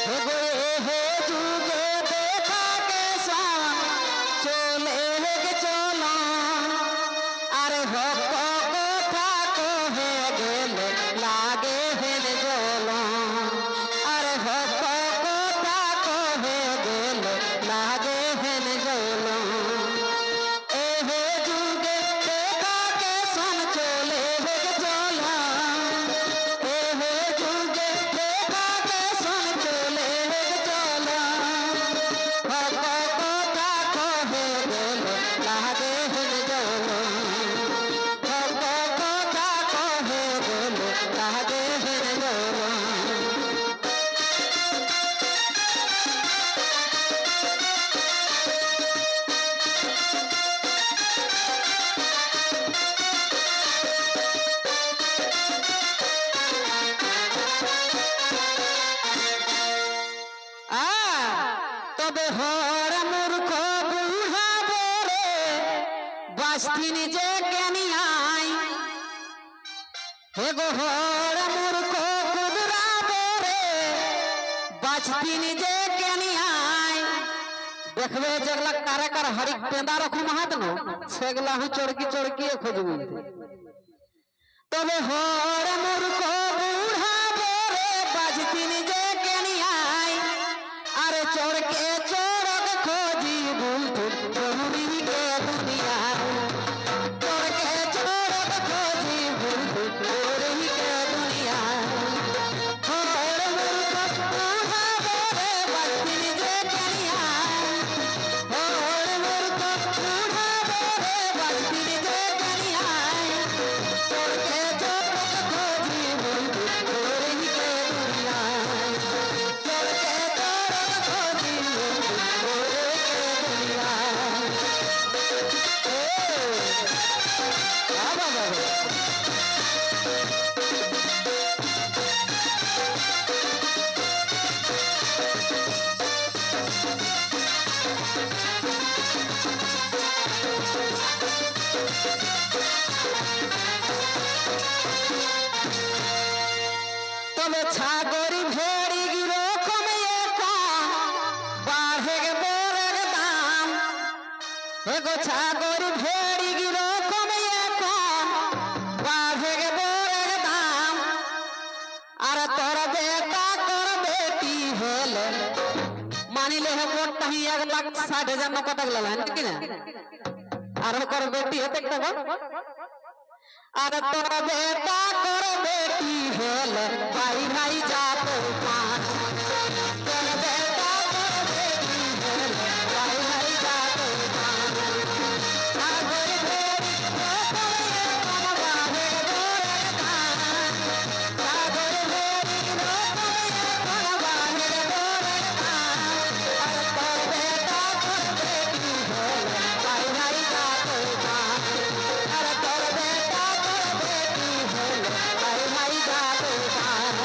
हे गो हे जुगे देखा के सन चले गे चला अरे हो কথা কহে গেলে লাগে হেন জলা अरे हो কথা কহে গেলে লাগে হেন জলা তবে হর মূর্খ বুড়া বলে বাস্তিন যে কেনিয়াই হে গো হর মূর্খ বুড়া বলে বাস্তিন যে কেনিয়াই দেখবে যেগুলা কারাকার হরিক পেঁদা রকম হাত না সেগুলা হু চড়কি চড়কি খুঁজবি তবে হর মূর্খ বুড়া বলে বাস্তিন যে কেনিয়াই अरे चोर के चोरक खोजी बुलथुन बहुरी के दुनिया चोर के चोरक खोजी बुलथुन बहुरी के दुनिया हर मूर्ख बूढ़ा बोले बस्तिन जे कनिया हर मूर्ख बूढ़ा बोले बस्तिन जे कनिया चोर के चोरक खोजी बुलथुन बहुरी के दुनिया चोर के তবে ছাগরি ভেড়ি রকম বাড়ে বরের দাম হে গো ছাগরি ভেড়ি রকম বাড়ে বরের দাম আর তোর বেটা কর বেটি হলে মানিলে হে মোটটা 1,60,000 কত গেল ঠিক না আর কর বেটি হতে একটা अरे तोर बेटा कर बेटी हेल भाई भाई जातो पान तोर बेटा कर बेटी हेल भाई भाई जातो पान सागर भेड़ी रोकमे कम बाहे गोरे दान सागर भेड़ी रोकमे कम बाहे गोरे दान अरे तोर बेटा कर बेटी हेल भाई भाई जातो पान अरे तोर बेटा भाई भाई जातो पान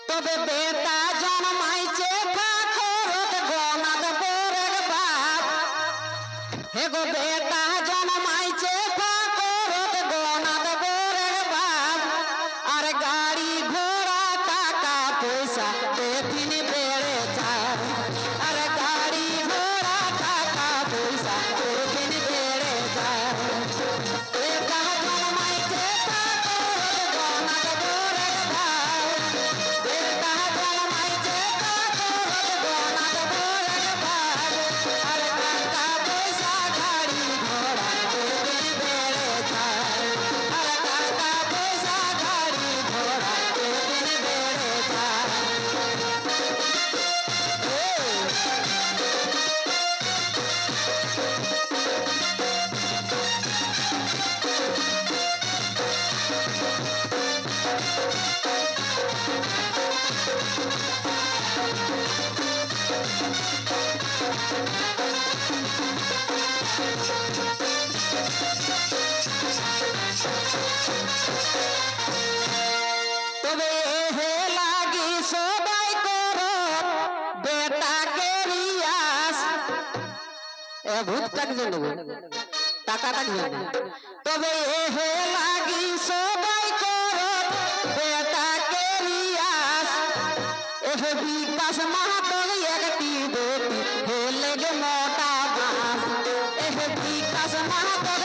তবে বেটা জন্মাইছে ফাখরত গনাদ বরের বাপ হে গো বেটা জন্মাইছে ফাখরত গনাদ বরের বাপ আর গাড়ি ঘোড়া টাকা পয়সা বেথিন বেড়ে যায় আর গাড়ি ঘোড়া টাকা পয়সা বেথিন বেড়ে যায় বেটা জন্মাইছে ফাখরত গনাদ বরের বাপ बेटा जन्माइছে फाखरत गनाद बरेर बाप अरे टाका पैसा गाड़ी घोड़ा ভূতটাকে জন্য টাকাটা জন্য তবে এ হে লাগি সবাই করো বেটাকে রিয়াস এ হে বিকাশ মাহাতো একটি বেটি হলে গে মোটা বাস এ হে বিকাশ মাহাতো